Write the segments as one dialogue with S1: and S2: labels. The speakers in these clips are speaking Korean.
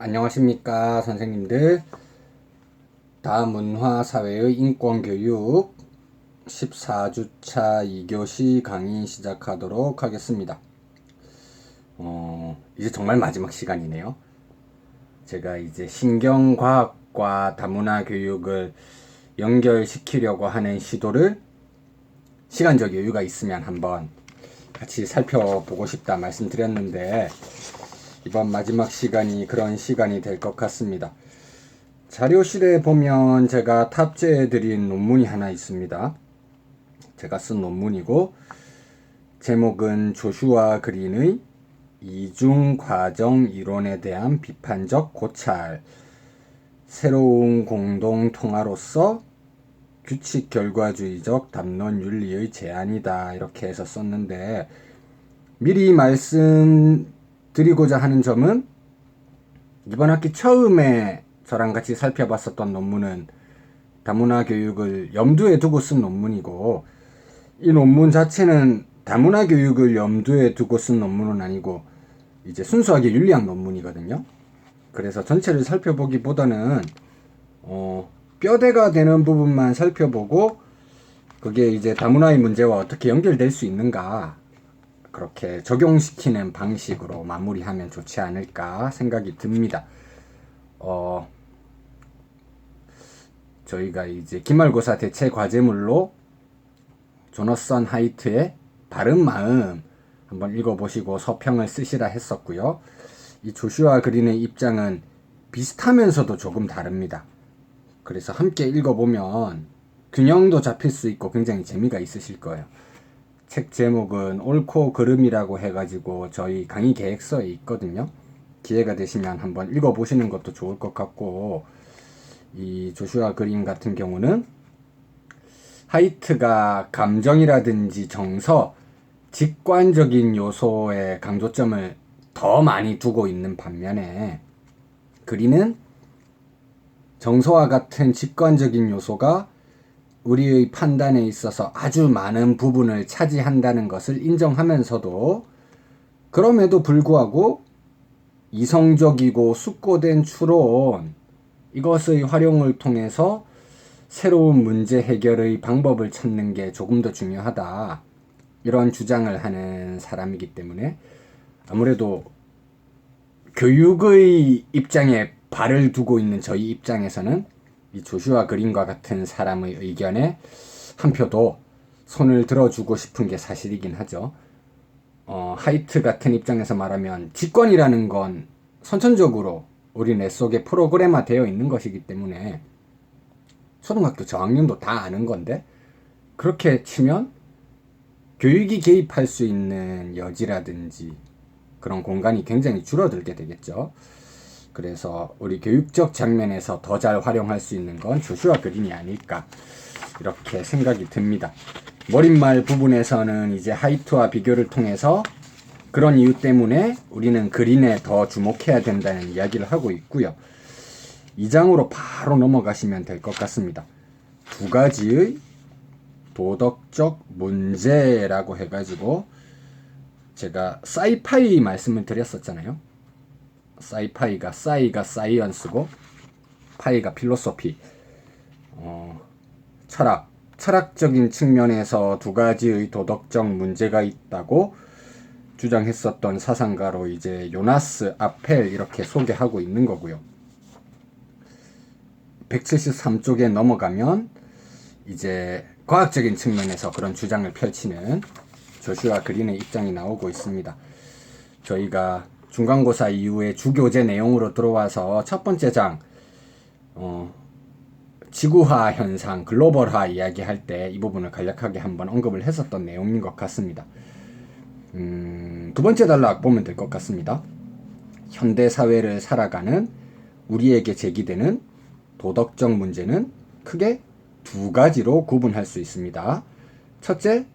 S1: 안녕하십니까 선생님들. 다문화사회의 인권교육 14주차 2교시 강의 시작하도록 하겠습니다. 이제 정말 마지막 시간이네요. 제가 이제 신경과학과 다문화 교육을 연결시키려고 하는 시도를 시간적 여유가 있으면 한번 같이 살펴보고 싶다 말씀드렸는데, 이번 마지막 시간이 그런 시간이 될 것 같습니다. 자료실에 보면 제가 탑재해드린 논문이 하나 있습니다. 제가 쓴 논문이고, 제목은 조슈아 그린의 이중과정 이론에 대한 비판적 고찰, 새로운 공동통화로서 규칙 결과주의적 담론 윤리의 제안이다, 이렇게 해서 썼는데, 미리 말씀드리고자 하는 점은 이번 학기 처음에 저랑 같이 살펴봤었던 논문은 다문화 교육을 염두에 두고 쓴 논문이고, 이 논문 자체는 다문화 교육을 염두에 두고 쓴 논문은 아니고 이제 순수하게 윤리학 논문이거든요. 그래서 전체를 살펴보기보다는 뼈대가 되는 부분만 살펴보고, 그게 이제 다문화의 문제와 어떻게 연결될 수 있는가, 그렇게 적용시키는 방식으로 마무리하면 좋지 않을까 생각이 듭니다. 저희가 이제 기말고사 대체 과제물로 조너선 하이트의 바른 마음 한번 읽어보시고 서평을 쓰시라 했었고요. 이 조슈아 그린의 입장은 비슷하면서도 조금 다릅니다. 그래서 함께 읽어보면 균형도 잡힐 수 있고 굉장히 재미가 있으실 거예요. 책 제목은 옳고 그름이라고 해가지고 저희 강의 계획서에 있거든요. 기회가 되시면 한번 읽어보시는 것도 좋을 것 같고, 이 조슈아 그린 같은 경우는 하이트가 감정이라든지 정서, 직관적인 요소에 강조점을 더 많이 두고 있는 반면에, 그린은 정서와 같은 직관적인 요소가 우리의 판단에 있어서 아주 많은 부분을 차지한다는 것을 인정하면서도, 그럼에도 불구하고 이성적이고 숙고된 추론, 이것의 활용을 통해서 새로운 문제 해결의 방법을 찾는 게 조금 더 중요하다, 이런 주장을 하는 사람이기 때문에 아무래도 교육의 입장에 발을 두고 있는 저희 입장에서는 이 조슈아 그린과 같은 사람의 의견에 한 표도 손을 들어주고 싶은 게 사실이긴 하죠. 하이트 같은 입장에서 말하면 직권이라는 건 선천적으로 우리 뇌 속에 프로그램화 되어 있는 것이기 때문에 초등학교 저학년도 다 아는 건데, 그렇게 치면 교육이 개입할 수 있는 여지라든지 그런 공간이 굉장히 줄어들게 되겠죠. 그래서 우리 교육적 장면에서 더 잘 활용할 수 있는 건 조슈아 그린이 아닐까, 이렇게 생각이 듭니다. 머릿말 부분에서는 이제 하이트와 비교를 통해서 그런 이유 때문에 우리는 그린에 더 주목해야 된다는 이야기를 하고 있고요. 2장으로 바로 넘어가시면 될 것 같습니다. 두 가지의 도덕적 문제라고 해가지고 제가 사이파이 말씀을 드렸었잖아요. 사이파이가 사이가 사이언스고 파이가 필로소피, 철학적인 측면에서 두 가지의 도덕적 문제가 있다고 주장했었던 사상가로 이제 요나스 아펠, 이렇게 소개하고 있는 거고요. 173쪽에 넘어가면 이제 과학적인 측면에서 그런 주장을 펼치는 조슈아 그린의 입장이 나오고 있습니다. 저희가 중간고사 이후에 주교재 내용으로 들어와서 첫 번째 장, 지구화 현상, 글로벌화 이야기할 때 이 부분을 간략하게 한번 언급을 했었던 내용인 것 같습니다. 두 번째 단락 보면 될 것 같습니다. 현대사회를 살아가는 우리에게 제기되는 도덕적 문제는 크게 두 가지로 구분할 수 있습니다. 첫째,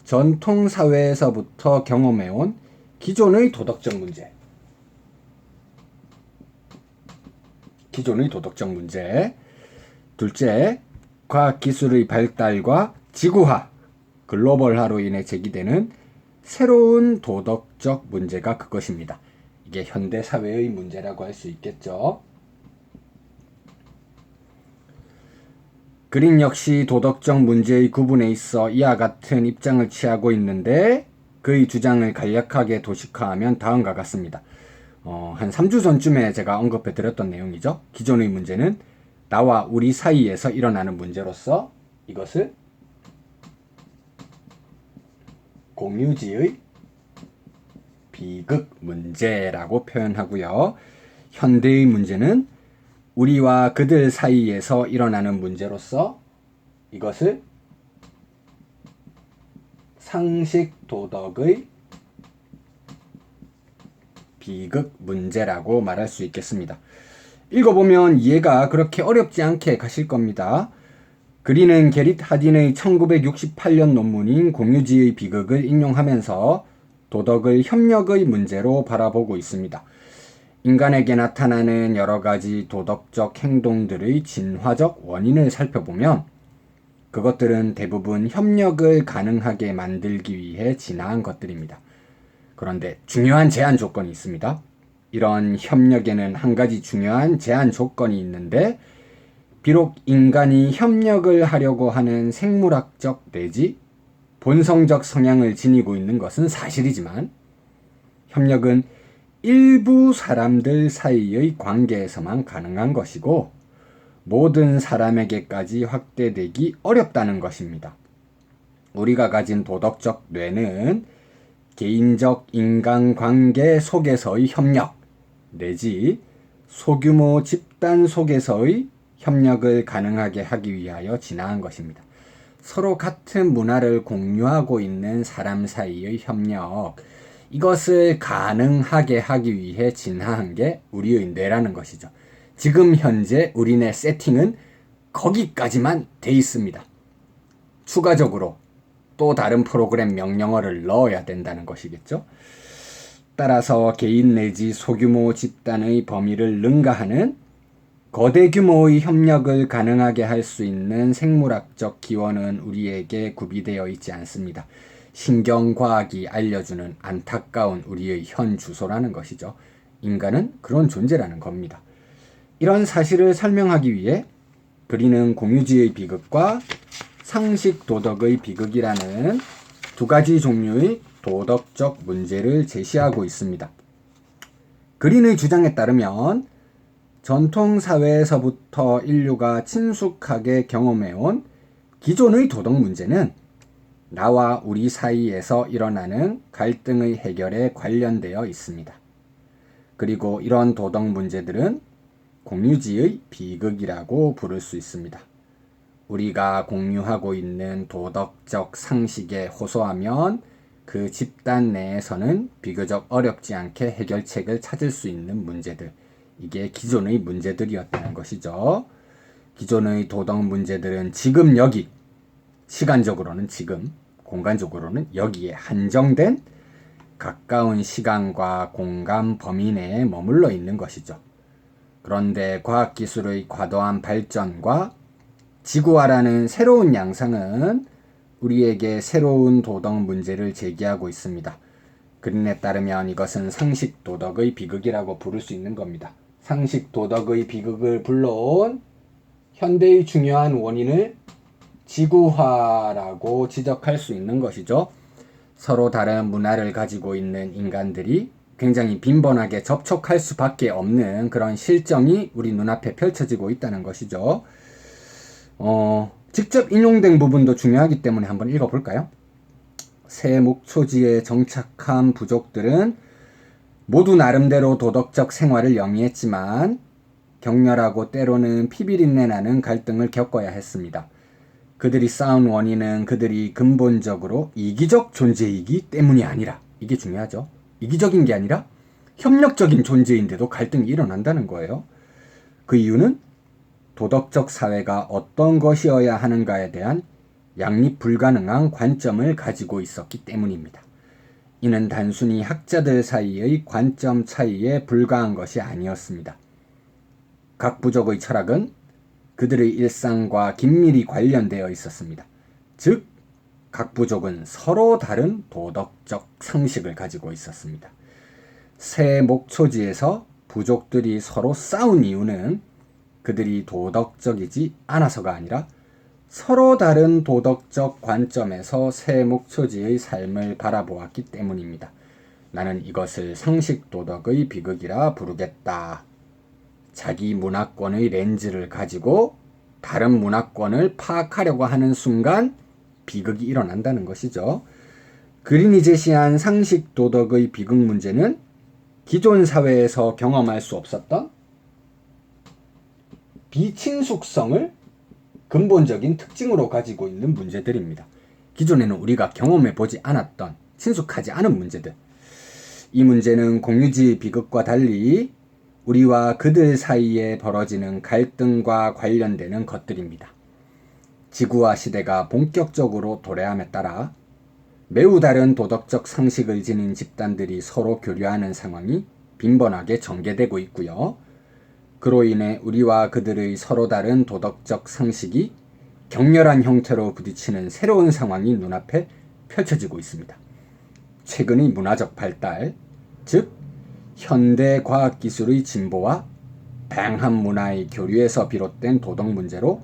S1: 전통사회에서부터 경험해온 기존의 도덕적 문제. 둘째, 과학기술의 발달과 지구화, 글로벌화로 인해 제기되는 새로운 도덕적 문제가 그것입니다. 이게 현대 사회의 문제라고 할 수 있겠죠. 그린 역시 도덕적 문제의 구분에 있어 이와 같은 입장을 취하고 있는데 그의 주장을 간략하게 도식화하면 다음과 같습니다. 한 3주 전쯤에 제가 언급해 드렸던 내용이죠. 기존의 문제는 나와 우리 사이에서 일어나는 문제로서 이것을 공유지의 비극 문제라고 표현하고요. 현대의 문제는 우리와 그들 사이에서 일어나는 문제로서 이것을 상식 도덕의 비극 문제라고 말할 수 있겠습니다. 읽어보면 이해가 그렇게 어렵지 않게 가실 겁니다. 그린은 게릿 하딘의 1968년 논문인 공유지의 비극을 인용하면서 도덕을 협력의 문제로 바라보고 있습니다. 인간에게 나타나는 여러 가지 도덕적 행동들의 진화적 원인을 살펴보면 그것들은 대부분 협력을 가능하게 만들기 위해 진화한 것들입니다. 그런데 중요한 제한 조건이 있습니다. 이런 협력에는 한 가지 중요한 제한 조건이 있는데 비록 인간이 협력을 하려고 하는 생물학적 내지 본성적 성향을 지니고 있는 것은 사실이지만 협력은 일부 사람들 사이의 관계에서만 가능한 것이고 모든 사람에게까지 확대되기 어렵다는 것입니다. 우리가 가진 도덕적 뇌는 개인적 인간관계 속에서의 협력 내지 소규모 집단 속에서의 협력을 가능하게 하기 위하여 진화한 것입니다. 서로 같은 문화를 공유하고 있는 사람 사이의 협력, 이것을 가능하게 하기 위해 진화한 게 우리의 뇌라는 것이죠. 지금 현재 우리네 세팅은 거기까지만 돼 있습니다. 추가적으로 또 다른 프로그램 명령어를 넣어야 된다는 것이겠죠. 따라서 개인 내지 소규모 집단의 범위를 능가하는 거대 규모의 협력을 가능하게 할 수 있는 생물학적 기원은 우리에게 구비되어 있지 않습니다. 신경과학이 알려주는 안타까운 우리의 현 주소라는 것이죠. 인간은 그런 존재라는 겁니다. 이런 사실을 설명하기 위해 그린은 공유지의 비극과 상식 도덕의 비극이라는 두 가지 종류의 도덕적 문제를 제시하고 있습니다. 그린의 주장에 따르면 전통 사회에서부터 인류가 친숙하게 경험해온 기존의 도덕 문제는 나와 우리 사이에서 일어나는 갈등의 해결에 관련되어 있습니다. 그리고 이런 도덕 문제들은 공유지의 비극이라고 부를 수 있습니다. 우리가 공유하고 있는 도덕적 상식에 호소하면 그 집단 내에서는 비교적 어렵지 않게 해결책을 찾을 수 있는 문제들, 이게 기존의 문제들이었다는 것이죠. 기존의 도덕 문제들은 지금 여기, 시간적으로는 지금, 공간적으로는 여기에 한정된 가까운 시간과 공간 범위 내에 머물러 있는 것이죠. 그런데 과학기술의 과도한 발전과 지구화라는 새로운 양상은 우리에게 새로운 도덕 문제를 제기하고 있습니다. 그린에 따르면 이것은 상식 도덕의 비극이라고 부를 수 있는 겁니다. 상식 도덕의 비극을 불러온 현대의 중요한 원인을 지구화라고 지적할 수 있는 것이죠. 서로 다른 문화를 가지고 있는 인간들이 굉장히 빈번하게 접촉할 수밖에 없는 그런 실정이 우리 눈앞에 펼쳐지고 있다는 것이죠. 직접 인용된 부분도 중요하기 때문에 한번 읽어볼까요? 새 목초지에 정착한 부족들은 모두 나름대로 도덕적 생활을 영위했지만 격렬하고 때로는 피비린내 나는 갈등을 겪어야 했습니다. 그들이 싸운 원인은 그들이 근본적으로 이기적 존재이기 때문이 아니라, 이게 중요하죠. 이기적인 게 아니라 협력적인 존재인데도 갈등이 일어난다는 거예요. 그 이유는 도덕적 사회가 어떤 것이어야 하는가에 대한 양립 불가능한 관점을 가지고 있었기 때문입니다. 이는 단순히 학자들 사이의 관점 차이에 불과한 것이 아니었습니다. 각 부족의 철학은 그들의 일상과 긴밀히 관련되어 있었습니다. 즉, 각 부족은 서로 다른 도덕적 상식을 가지고 있었습니다. 새 목초지에서 부족들이 서로 싸운 이유는 그들이 도덕적이지 않아서가 아니라 서로 다른 도덕적 관점에서 새 목초지의 삶을 바라보았기 때문입니다. 나는 이것을 상식 도덕의 비극이라 부르겠다. 자기 문화권의 렌즈를 가지고 다른 문화권을 파악하려고 하는 순간 비극이 일어난다는 것이죠. 그린이 제시한 상식 도덕의 비극 문제는 기존 사회에서 경험할 수 없었던 비친숙성을 근본적인 특징으로 가지고 있는 문제들입니다. 기존에는 우리가 경험해 보지 않았던 친숙하지 않은 문제들. 이 문제는 공유주의 비극과 달리 우리와 그들 사이에 벌어지는 갈등과 관련되는 것들입니다. 지구와 시대가 본격적으로 도래함에 따라 매우 다른 도덕적 상식을 지닌 집단들이 서로 교류하는 상황이 빈번하게 전개되고 있고요. 그로 인해 우리와 그들의 서로 다른 도덕적 상식이 격렬한 형태로 부딪히는 새로운 상황이 눈앞에 펼쳐지고 있습니다. 최근의 문화적 발달, 즉 현대 과학기술의 진보와 다양한 문화의 교류에서 비롯된 도덕 문제로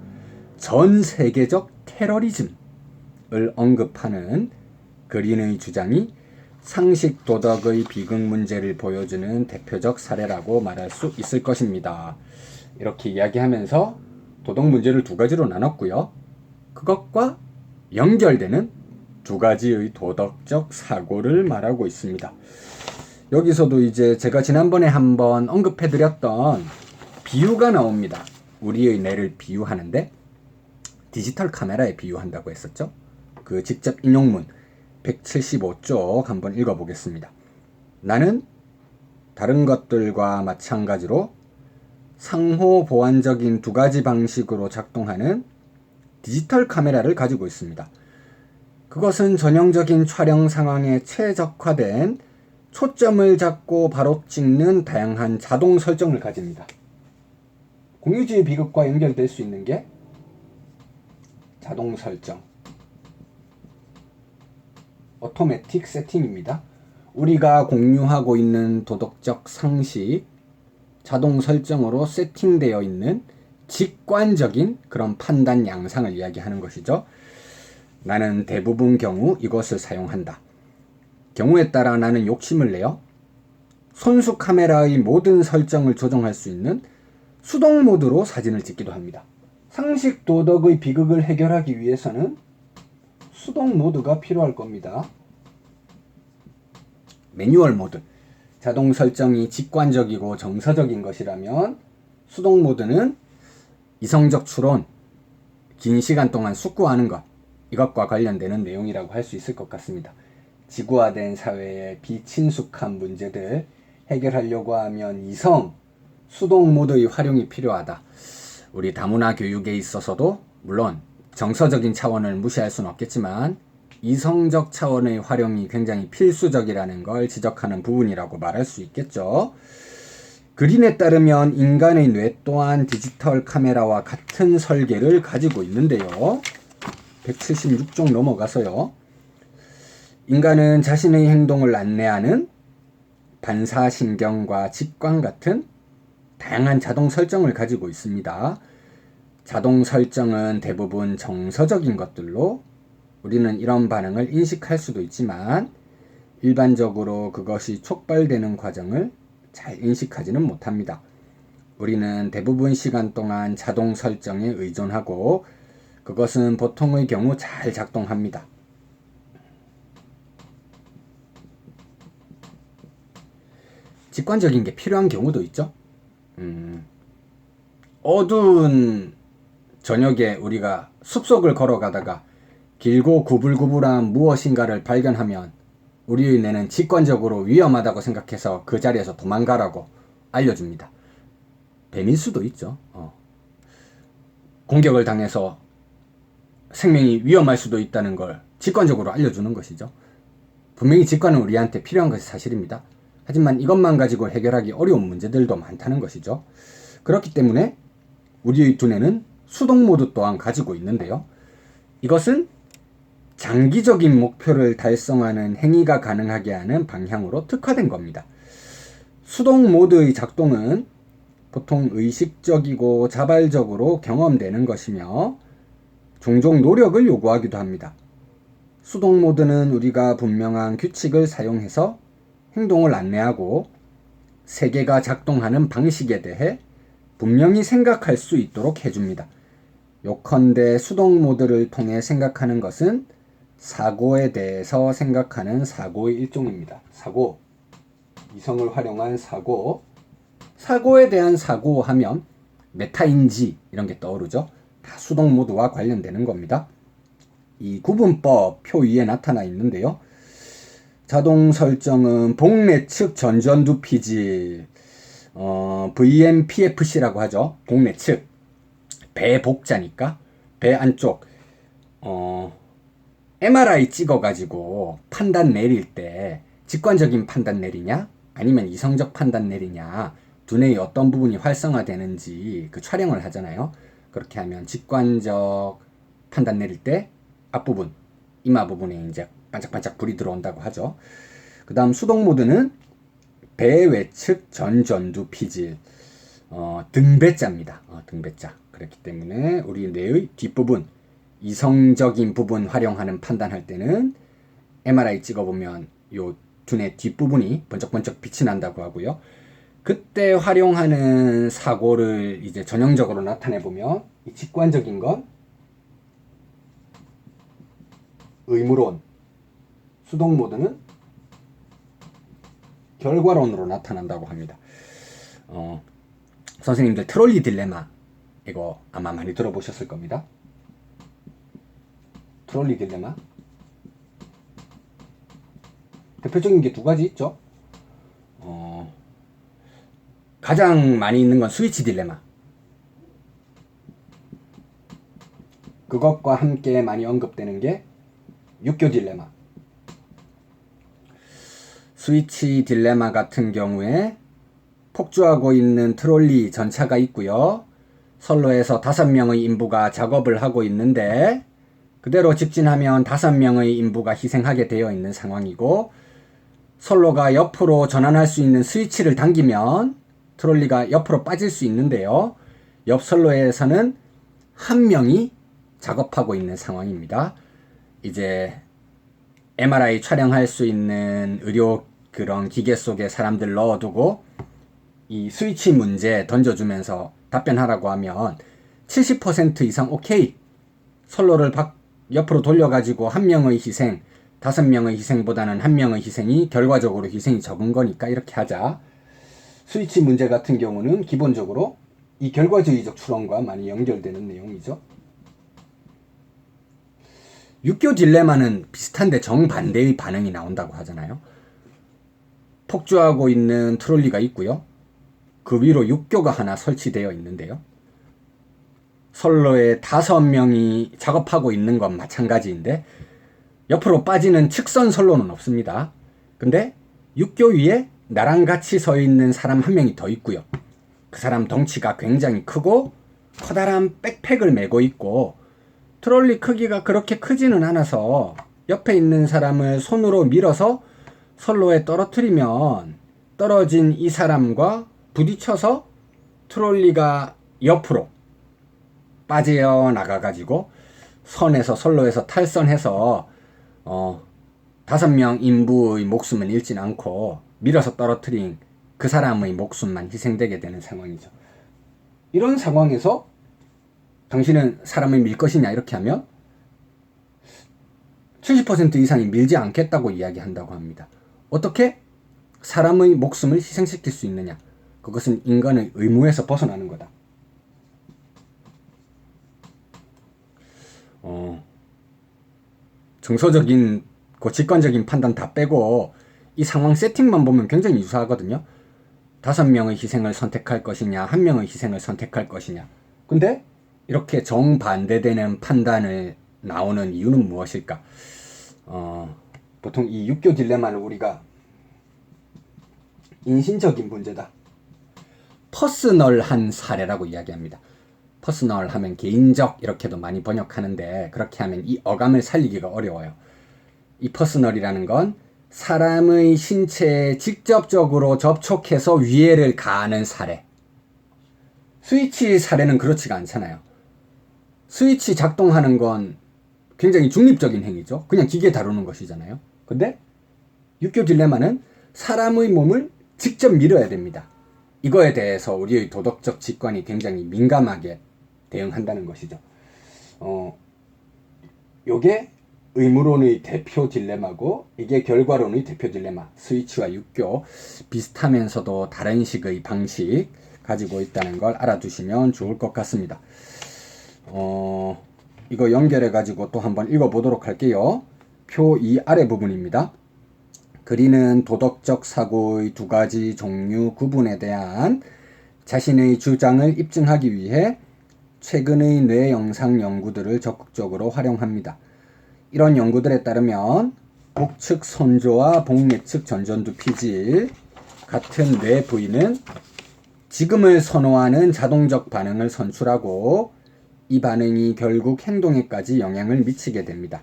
S1: 전 세계적 테러리즘을 언급하는 그린의 주장이 상식 도덕의 비극 문제를 보여주는 대표적 사례라고 말할 수 있을 것입니다. 이렇게 이야기하면서 도덕 문제를 두 가지로 나눴고요. 그것과 연결되는 두 가지의 도덕적 사고를 말하고 있습니다. 여기서도 이제 제가 지난번에 한번 언급해드렸던 비유가 나옵니다. 우리의 뇌를 비유하는데 디지털 카메라에 비유한다고 했었죠. 그 직접 인용문 175쪽 한번 읽어보겠습니다. 나는 다른 것들과 마찬가지로 상호 보완적인 두 가지 방식으로 작동하는 디지털 카메라를 가지고 있습니다. 그것은 전형적인 촬영 상황에 최적화된 초점을 잡고 바로 찍는 다양한 자동 설정을 가집니다. 공유주의 비극과 연결될 수 있는 게 자동 설정, 오토매틱 세팅입니다. 우리가 공유하고 있는 도덕적 상식, 자동 설정으로 세팅되어 있는 직관적인 그런 판단 양상을 이야기하는 것이죠. 나는 대부분 경우 이것을 사용한다. 경우에 따라 나는 욕심을 내어 손수 카메라의 모든 설정을 조정할 수 있는 수동 모드로 사진을 찍기도 합니다. 상식 도덕의 비극을 해결하기 위해서는 수동 모드가 필요할 겁니다. 매뉴얼 모드, 자동 설정이 직관적이고 정서적인 것이라면 수동 모드는 이성적 추론, 긴 시간 동안 숙고하는 것, 이것과 관련되는 내용이라고 할 수 있을 것 같습니다. 지구화된 사회의 비친숙한 문제들 해결하려고 하면 이성, 수동 모드의 활용이 필요하다. 우리 다문화 교육에 있어서도 물론 정서적인 차원을 무시할 수는 없겠지만 이성적 차원의 활용이 굉장히 필수적이라는 걸 지적하는 부분이라고 말할 수 있겠죠. 그린에 따르면 인간의 뇌 또한 디지털 카메라와 같은 설계를 가지고 있는데요. 176쪽 넘어가서요. 인간은 자신의 행동을 안내하는 반사신경과 직관 같은 다양한 자동 설정을 가지고 있습니다. 자동 설정은 대부분 정서적인 것들로 우리는 이런 반응을 인식할 수도 있지만 일반적으로 그것이 촉발되는 과정을 잘 인식하지는 못합니다. 우리는 대부분 시간 동안 자동 설정에 의존하고 그것은 보통의 경우 잘 작동합니다. 직관적인 게 필요한 경우도 있죠. 어두운 저녁에 우리가 숲속을 걸어가다가 길고 구불구불한 무엇인가를 발견하면 우리의 뇌는 직관적으로 위험하다고 생각해서 그 자리에서 도망가라고 알려줍니다. 뱀일 수도 있죠. 공격을 당해서 생명이 위험할 수도 있다는 걸 직관적으로 알려주는 것이죠. 분명히 직관은 우리한테 필요한 것이 사실입니다. 하지만 이것만 가지고 해결하기 어려운 문제들도 많다는 것이죠. 그렇기 때문에 우리의 두뇌는 수동 모드 또한 가지고 있는데요. 이것은 장기적인 목표를 달성하는 행위가 가능하게 하는 방향으로 특화된 겁니다. 수동 모드의 작동은 보통 의식적이고 자발적으로 경험되는 것이며 종종 노력을 요구하기도 합니다. 수동 모드는 우리가 분명한 규칙을 사용해서 행동을 안내하고 세계가 작동하는 방식에 대해 분명히 생각할 수 있도록 해줍니다. 요컨대 수동 모드를 통해 생각하는 것은 사고에 대해서 생각하는 사고의 일종입니다. 사고, 이성을 활용한 사고, 사고에 대한 사고하면 메타인지 이런 게 떠오르죠. 다 수동 모드와 관련되는 겁니다. 이 구분법 표 위에 나타나 있는데요. 자동 설정은 복내 측 전전두 피질 VMPFC라고 하죠. 복내 측 배 복자니까 배 안쪽 MRI 찍어가지고 판단 내릴 때 직관적인 판단 내리냐 아니면 이성적 판단 내리냐 두뇌의 어떤 부분이 활성화되는지 그 촬영을 하잖아요. 그렇게 하면 직관적 판단 내릴 때 앞부분 이마 부분에 이제 반짝반짝 불이 들어온다고 하죠. 그 다음 수동 모드는 배 외측 전전두 피질 등배자입니다. 등배자. 그렇기 때문에 우리 뇌의 뒷부분 이성적인 부분 활용하는 판단할 때는 MRI 찍어보면 요 두뇌 뒷부분이 번쩍번쩍 빛이 난다고 하고요. 그때 활용하는 사고를 이제 전형적으로 나타내보면 이 직관적인 건 의무론, 수동 모드는 결과론으로 나타난다고 합니다. 선생님들 트롤리 딜레마 이거 아마 많이 들어보셨을 겁니다. 트롤리 딜레마 대표적인 게 두 가지 있죠. 가장 많이 있는 건 스위치 딜레마. 그것과 함께 많이 언급되는 게 육교 딜레마. 스위치 딜레마 같은 경우에 폭주하고 있는 트롤리 전차가 있고요. 선로에서 5명의 인부가 작업을 하고 있는데 그대로 직진하면 5명의 인부가 희생하게 되어 있는 상황이고 선로가 옆으로 전환할 수 있는 스위치를 당기면 트롤리가 옆으로 빠질 수 있는데요. 옆 선로에서는 1명이 작업하고 있는 상황입니다. 이제 MRI 촬영할 수 있는 의료 그런 기계 속에 사람들 넣어두고 이 스위치 문제 던져주면서 답변하라고 하면 70% 이상 오케이. 선로를 옆으로 돌려가지고 1명의 희생, 5명의 희생보다는 1명의 희생이 결과적으로 희생이 적은 거니까 이렇게 하자. 스위치 문제 같은 경우는 기본적으로 이 결과주의적 추론과 많이 연결되는 내용이죠. 육교 딜레마는 비슷한데 정반대의 반응이 나온다고 하잖아요. 폭주하고 있는 트롤리가 있고요. 그 위로 육교가 하나 설치되어 있는데요. 선로에 5명이 작업하고 있는 건 마찬가지인데 옆으로 빠지는 측선 선로는 없습니다. 근데 육교 위에 나랑 같이 서 있는 사람 1명이 더 있고요. 그 사람 덩치가 굉장히 크고 커다란 백팩을 메고 있고 트롤리 크기가 그렇게 크지는 않아서 옆에 있는 사람을 손으로 밀어서 선로에 떨어뜨리면 떨어진 이 사람과 부딪혀서 트롤리가 옆으로 빠져나가가지고 선로에서 탈선해서 5명 인부의 목숨은 잃진 않고 밀어서 떨어뜨린 그 사람의 목숨만 희생되게 되는 상황이죠. 이런 상황에서 당신은 사람을 밀 것이냐 이렇게 하면 70% 이상이 밀지 않겠다고 이야기한다고 합니다. 어떻게 사람의 목숨을 희생시킬 수 있느냐? 그것은 인간의 의무에서 벗어나는 거다. 정서적인 직관적인 판단 다 빼고 이 상황 세팅만 보면 굉장히 유사하거든요. 5명의 희생을 선택할 것이냐 1명의 희생을 선택할 것이냐. 근데 이렇게 정반대되는 판단을 나오는 이유는 무엇일까? 보통 이 육교 딜레마를 우리가 인신적인 문제다, 퍼스널한 사례라고 이야기합니다. 퍼스널 하면 개인적 이렇게도 많이 번역하는데 그렇게 하면 이 어감을 살리기가 어려워요. 이 퍼스널이라는 건 사람의 신체에 직접적으로 접촉해서 위해를 가하는 사례. 스위치 사례는 그렇지가 않잖아요. 스위치 작동하는 건 굉장히 중립적인 행위죠. 그냥 기계 다루는 것이잖아요. 근데 육교 딜레마는 사람의 몸을 직접 밀어야 됩니다. 이거에 대해서 우리의 도덕적 직관이 굉장히 민감하게 대응한다는 것이죠. 요게 의무론의 대표 딜레마고 이게 결과론의 대표 딜레마. 스위치와 육교 비슷하면서도 다른 식의 방식 가지고 있다는 걸 알아두시면 좋을 것 같습니다. 이거 연결해 가지고 또 한번 읽어보도록 할게요. 표 2 아래 부분입니다. 그리는 도덕적 사고의 두 가지 종류 구분에 대한 자신의 주장을 입증하기 위해 최근의 뇌 영상 연구들을 적극적으로 활용합니다. 이런 연구들에 따르면 복측 선조와 복내측 전전두 피질 같은 뇌 부위는 지금을 선호하는 자동적 반응을 선출하고 이 반응이 결국 행동에까지 영향을 미치게 됩니다.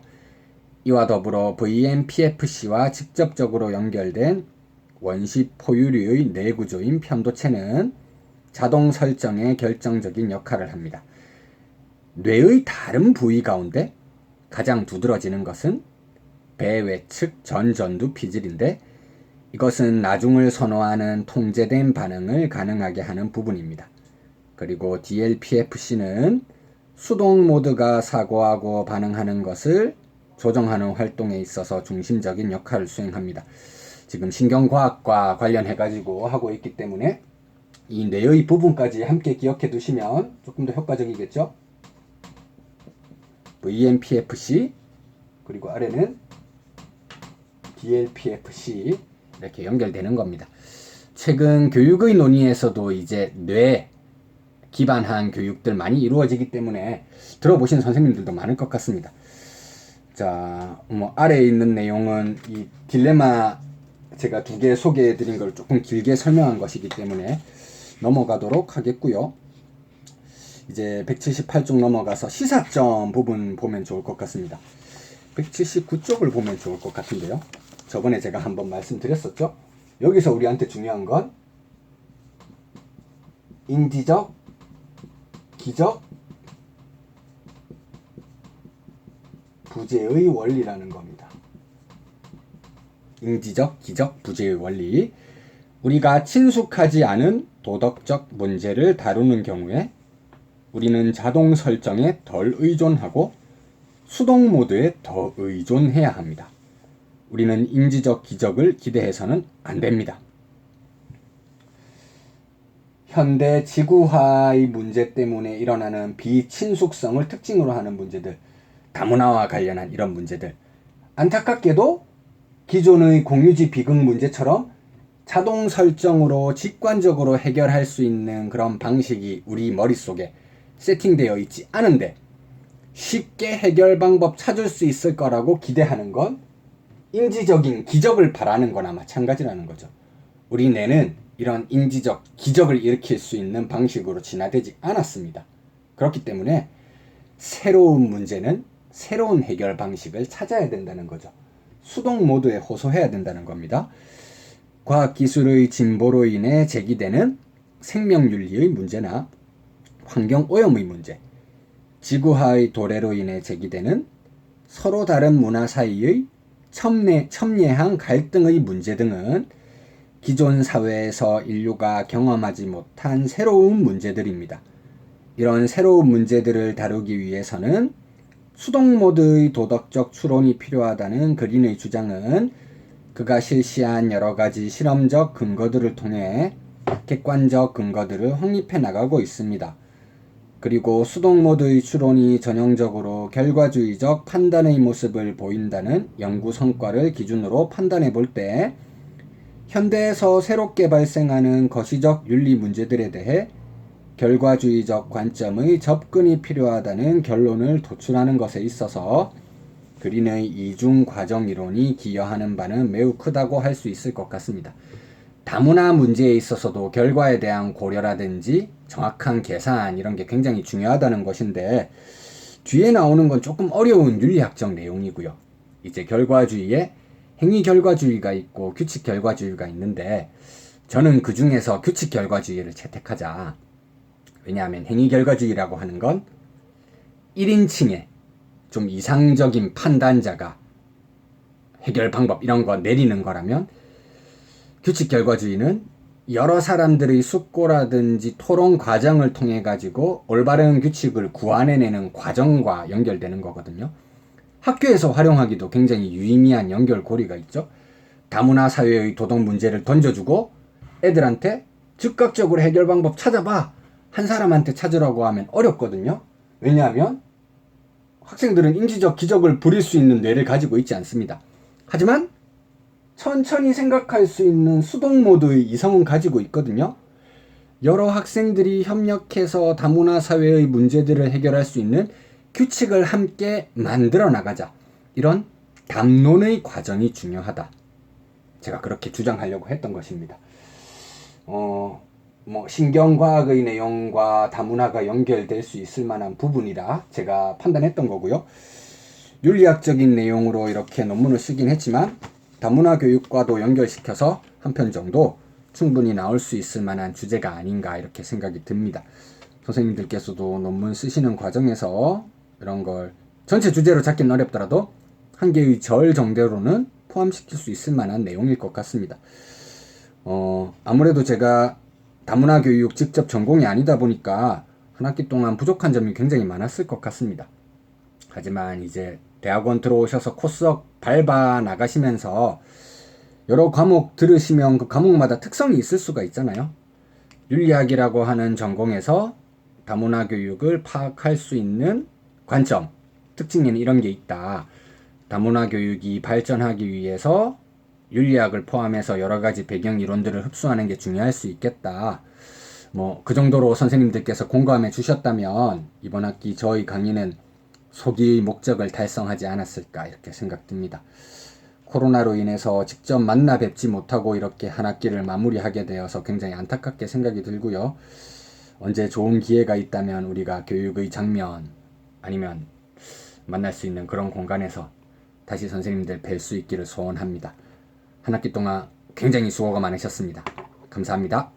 S1: 이와 더불어 VMPFC와 직접적으로 연결된 원시 포유류의 뇌구조인 편도체는 자동 설정에 결정적인 역할을 합니다. 뇌의 다른 부위 가운데 가장 두드러지는 것은 배외측 전전두 피질인데 이것은 나중을 선호하는 통제된 반응을 가능하게 하는 부분입니다. 그리고 DLPFC는 수동 모드가 사고하고 반응하는 것을 조정하는 활동에 있어서 중심적인 역할을 수행합니다. 지금 신경과학과 관련해가지고 하고 있기 때문에 이 뇌의 부분까지 함께 기억해 두시면 조금 더 효과적이겠죠? VMPFC 그리고 아래는 DLPFC 이렇게 연결되는 겁니다. 최근 교육의 논의에서도 이제 뇌 기반한 교육들 많이 이루어지기 때문에 들어보신 선생님들도 많을 것 같습니다. 자, 아래에 있는 내용은 이 딜레마 제가 두 개 소개해 드린 걸 조금 길게 설명한 것이기 때문에 넘어가도록 하겠고요. 이제 178쪽 넘어가서 시사점 부분 보면 좋을 것 같습니다. 179쪽을 보면 좋을 것 같은데요. 저번에 제가 한번 말씀드렸었죠. 여기서 우리한테 중요한 건 인지적, 기적, 부재의 원리라는 겁니다. 인지적, 기적, 부재의 원리. 우리가 친숙하지 않은 도덕적 문제를 다루는 경우에 우리는 자동 설정에 덜 의존하고 수동 모드에 더 의존해야 합니다. 우리는 인지적 기적을 기대해서는 안 됩니다. 현대 지구화의 문제 때문에 일어나는 비친숙성을 특징으로 하는 문제들, 다문화와 관련한 이런 문제들, 안타깝게도 기존의 공유지 비극 문제처럼 자동 설정으로 직관적으로 해결할 수 있는 그런 방식이 우리 머릿속에 세팅되어 있지 않은데 쉽게 해결 방법 찾을 수 있을 거라고 기대하는 건 인지적인 기적을 바라는 거나 마찬가지라는 거죠. 우리 뇌는 이런 인지적 기적을 일으킬 수 있는 방식으로 진화되지 않았습니다. 그렇기 때문에 새로운 문제는 새로운 해결 방식을 찾아야 된다는 거죠. 수동 모드에 호소해야 된다는 겁니다. 과학기술의 진보로 인해 제기되는 생명윤리의 문제나 환경오염의 문제, 지구화의 도래로 인해 제기되는 서로 다른 문화 사이의 첨예한 갈등의 문제 등은 기존 사회에서 인류가 경험하지 못한 새로운 문제들입니다. 이런 새로운 문제들을 다루기 위해서는 수동 모드의 도덕적 추론이 필요하다는 그린의 주장은 그가 실시한 여러 가지 실험적 근거들을 통해 객관적 근거들을 확립해 나가고 있습니다. 그리고 수동 모드의 추론이 전형적으로 결과주의적 판단의 모습을 보인다는 연구 성과를 기준으로 판단해 볼 때 현대에서 새롭게 발생하는 거시적 윤리 문제들에 대해 결과주의적 관점의 접근이 필요하다는 결론을 도출하는 것에 있어서 그린의 이중 과정 이론이 기여하는 바는 매우 크다고 할 수 있을 것 같습니다. 다문화 문제에 있어서도 결과에 대한 고려라든지 정확한 계산 이런 게 굉장히 중요하다는 것인데 뒤에 나오는 건 조금 어려운 윤리학적 내용이고요. 이제 결과주의의 행위 결과주의가 있고 규칙 결과주의가 있는데 저는 그 중에서 규칙 결과주의를 채택하자. 왜냐하면 행위 결과주의라고 하는 건 1인칭의 좀 이상적인 판단자가 해결 방법 이런 거 내리는 거라면 규칙 결과주의는 여러 사람들의 숙고라든지 토론 과정을 통해 가지고 올바른 규칙을 구안해내는 과정과 연결되는 거거든요. 학교에서 활용하기도 굉장히 유의미한 연결고리가 있죠. 다문화 사회의 도덕 문제를 던져주고 애들한테 즉각적으로 해결 방법 찾아봐. 한 사람한테 찾으라고 하면 어렵거든요. 왜냐하면 학생들은 인지적 기적을 부릴 수 있는 뇌를 가지고 있지 않습니다. 하지만 천천히 생각할 수 있는 수동 모드의 이성은 가지고 있거든요. 여러 학생들이 협력해서 다문화 사회의 문제들을 해결할 수 있는 규칙을 함께 만들어 나가자. 이런 담론의 과정이 중요하다. 제가 그렇게 주장하려고 했던 것입니다. 신경과학의 내용과 다문화가 연결될 수 있을 만한 부분이라 제가 판단했던 거고요. 윤리학적인 내용으로 이렇게 논문을 쓰긴 했지만 다문화 교육과도 연결시켜서 한 편 정도 충분히 나올 수 있을 만한 주제가 아닌가 이렇게 생각이 듭니다. 선생님들께서도 논문 쓰시는 과정에서 이런 걸 전체 주제로 잡기는 어렵더라도 한 개의 절 정도로는 포함시킬 수 있을 만한 내용일 것 같습니다. 아무래도 제가 다문화 교육 직접 전공이 아니다 보니까 한 학기 동안 부족한 점이 굉장히 많았을 것 같습니다. 하지만 이제 대학원 들어오셔서 코스석 밟아 나가시면서 여러 과목 들으시면 그 과목마다 특성이 있을 수가 있잖아요. 윤리학이라고 하는 전공에서 다문화 교육을 파악할 수 있는 관점, 특징에는 이런 게 있다. 다문화 교육이 발전하기 위해서 윤리학을 포함해서 여러 가지 배경 이론들을 흡수하는 게 중요할 수 있겠다. 그 정도로 선생님들께서 공감해 주셨다면 이번 학기 저희 강의는 소기의 목적을 달성하지 않았을까 이렇게 생각됩니다. 코로나로 인해서 직접 만나 뵙지 못하고 이렇게 한 학기를 마무리하게 되어서 굉장히 안타깝게 생각이 들고요. 언제 좋은 기회가 있다면 우리가 교육의 장면 아니면 만날 수 있는 그런 공간에서 다시 선생님들 뵐 수 있기를 소원합니다. 한 학기 동안 굉장히 수고가 많으셨습니다. 감사합니다.